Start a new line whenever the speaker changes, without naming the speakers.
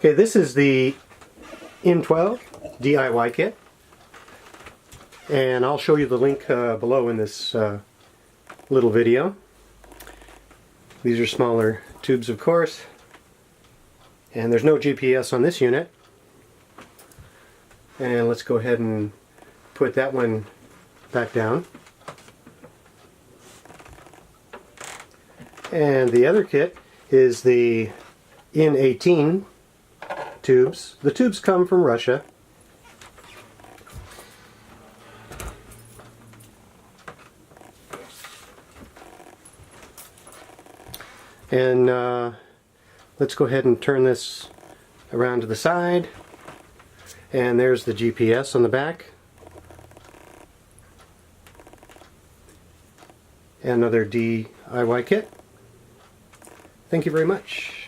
Okay, this is the M12 DIY kit, and I'll show you the link below in this little video. These are smaller tubes, of course, and there's no GPS on this unit. And let's go ahead and put that one back down. And the other kit is the N18 tubes. The tubes come from Russia. And let's go ahead and turn this around to the side. And there's the GPS on the back. And another DIY kit. Thank you very much.